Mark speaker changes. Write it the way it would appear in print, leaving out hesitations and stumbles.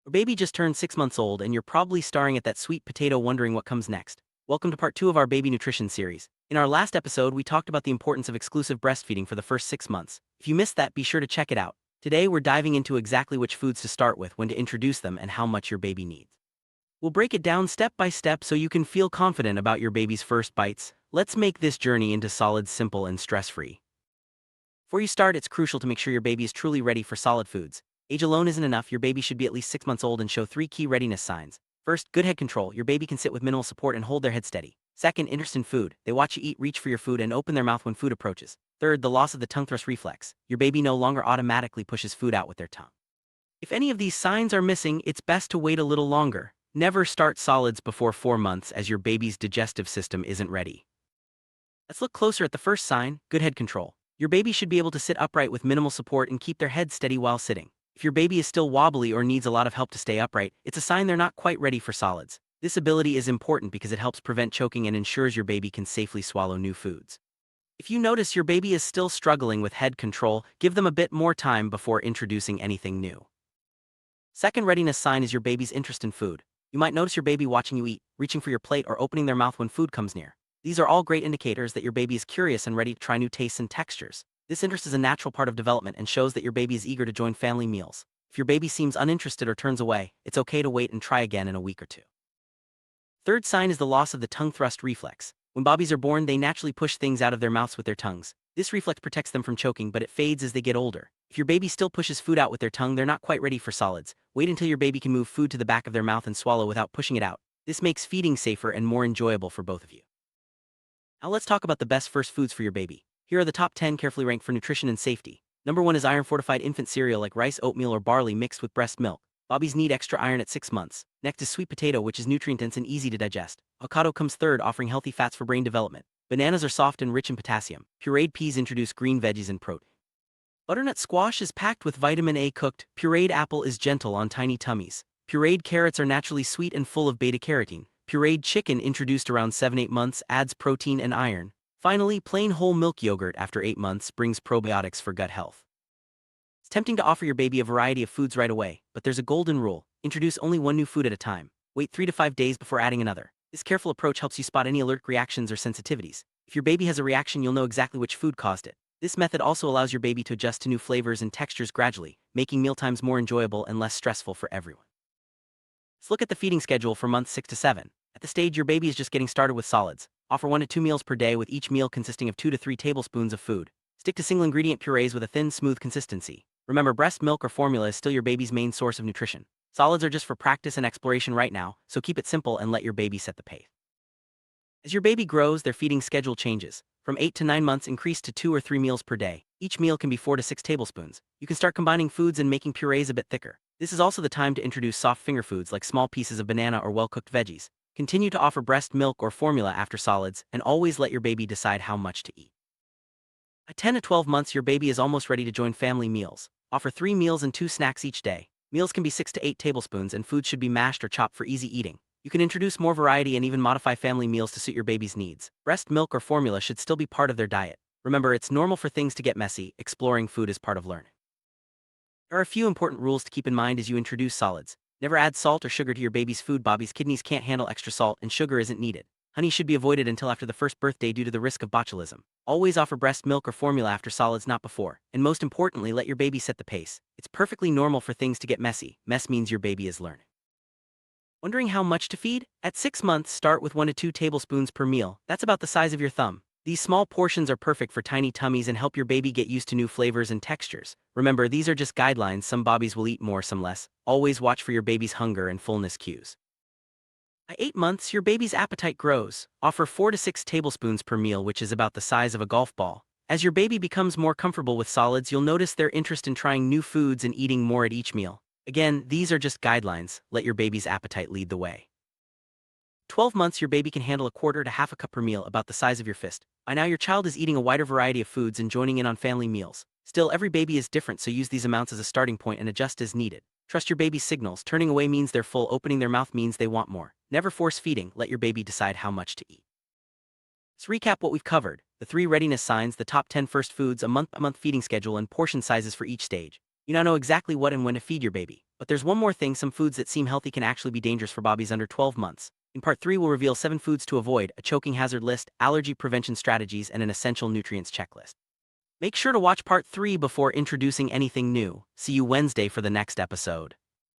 Speaker 1: Your baby just turned 6 months old, and you're probably staring at that sweet potato wondering what comes next. Welcome to part 2 of our baby nutrition series. In our last episode, we talked about the importance of exclusive breastfeeding for the first 6 months. If you missed that, be sure to check it out. Today, we're diving into exactly which foods to start with, when to introduce them, and how much your baby needs. We'll break it down step by step so you can feel confident about your baby's first bites. Let's make this journey into solids simple and stress-free. Before you start, it's crucial to make sure your baby is truly ready for solid foods. Age alone isn't enough. Your baby should be at least 6 months old and show 3 key readiness signs. First, good head control. Your baby can sit with minimal support and hold their head steady. Second, interest in food. They watch you eat, reach for your food, and open their mouth when food approaches. Third, the loss of the tongue thrust reflex. Your baby no longer automatically pushes food out with their tongue. If any of these signs are missing, it's best to wait a little longer. Never start solids before 4 months, as your baby's digestive system isn't ready. Let's look closer at the first sign, good head control. Your baby should be able to sit upright with minimal support and keep their head steady while sitting. If your baby is still wobbly or needs a lot of help to stay upright, it's a sign they're not quite ready for solids. This ability is important because it helps prevent choking and ensures your baby can safely swallow new foods. If you notice your baby is still struggling with head control, give them a bit more time before introducing anything new. Second readiness sign is your baby's interest in food. You might notice your baby watching you eat, reaching for your plate, or opening their mouth when food comes near. These are all great indicators that your baby is curious and ready to try new tastes and textures. This interest is a natural part of development and shows that your baby is eager to join family meals. If your baby seems uninterested or turns away, it's okay to wait and try again in a week or two. Third sign is the loss of the tongue thrust reflex. When babies are born, they naturally push things out of their mouths with their tongues. This reflex protects them from choking, but it fades as they get older. If your baby still pushes food out with their tongue, they're not quite ready for solids. Wait until your baby can move food to the back of their mouth and swallow without pushing it out. This makes feeding safer and more enjoyable for both of you. Now let's talk about the best first foods for your baby. Here are the top 10 carefully ranked for nutrition and safety. Number 1 is iron-fortified infant cereal like rice, oatmeal, or barley mixed with breast milk. Babies need extra iron at 6 months. Next is sweet potato, which is nutrient-dense and easy to digest. Avocado comes third, offering healthy fats for brain development. Bananas are soft and rich in potassium. Pureed peas introduce green veggies and protein. Butternut squash is packed with vitamin A. Cooked. Pureed apple is gentle on tiny tummies. Pureed carrots are naturally sweet and full of beta-carotene. Pureed chicken, introduced around 7-8 months, adds protein and iron. Finally, plain whole milk yogurt after 8 months brings probiotics for gut health. It's tempting to offer your baby a variety of foods right away, but there's a golden rule. Introduce only one new food at a time. Wait 3 to 5 days before adding another. This careful approach helps you spot any allergic reactions or sensitivities. If your baby has a reaction, you'll know exactly which food caused it. This method also allows your baby to adjust to new flavors and textures gradually, making mealtimes more enjoyable and less stressful for everyone. Let's look at the feeding schedule for months 6 to 7. At the stage your baby is just getting started with solids, offer 1 to 2 meals per day, with each meal consisting of 2 to 3 tablespoons of food. Stick to single ingredient purees with a thin, smooth consistency. Remember, breast milk or formula is still your baby's main source of nutrition. Solids are just for practice and exploration right now, so keep it simple and let your baby set the pace. As your baby grows, their feeding schedule changes. From 8 to 9 months, increase to 2 or 3 meals per day. Each meal can be 4 to 6 tablespoons. You can start combining foods and making purees a bit thicker. This is also the time to introduce soft finger foods like small pieces of banana or well-cooked veggies. Continue to offer breast milk or formula after solids, and always let your baby decide how much to eat. At 10 to 12 months, your baby is almost ready to join family meals. Offer 3 meals and 2 snacks each day. Meals can be 6 to 8 tablespoons, and foods should be mashed or chopped for easy eating. You can introduce more variety and even modify family meals to suit your baby's needs. Breast milk or formula should still be part of their diet. Remember, it's normal for things to get messy. Exploring food is part of learning. There are a few important rules to keep in mind as you introduce solids. Never add salt or sugar to your baby's food. Babies' kidneys can't handle extra salt, and sugar isn't needed. Honey should be avoided until after the first birthday due to the risk of botulism. Always offer breast milk or formula after solids, not before. And most importantly, let your baby set the pace. It's perfectly normal for things to get messy. Mess means your baby is learning. Wondering how much to feed? At 6 months, start with 1 to 2 tablespoons per meal. That's about the size of your thumb. These small portions are perfect for tiny tummies and help your baby get used to new flavors and textures. Remember, these are just guidelines. Some babies will eat more, some less. Always watch for your baby's hunger and fullness cues. At 8 months, your baby's appetite grows. Offer 4 to 6 tablespoons per meal, which is about the size of a golf ball. As your baby becomes more comfortable with solids, you'll notice their interest in trying new foods and eating more at each meal. Again, these are just guidelines. Let your baby's appetite lead the way. 12 months, your baby can handle 1/4 to 1/2 cup per meal, about the size of your fist. By now, your child is eating a wider variety of foods and joining in on family meals. Still, every baby is different, so use these amounts as a starting point and adjust as needed. Trust your baby's signals. Turning away means they're full, opening their mouth means they want more. Never force feeding, let your baby decide how much to eat. Let's recap what we've covered: the 3 readiness signs, the top 10 first foods, a month-by-month feeding schedule, and portion sizes for each stage. You now know exactly what and when to feed your baby. But there's one more thing: some foods that seem healthy can actually be dangerous for babies under 12 months. In part 3, we'll reveal 7 foods to avoid, a choking hazard list, allergy prevention strategies, and an essential nutrients checklist. Make sure to watch part 3 before introducing anything new. See you Wednesday for the next episode.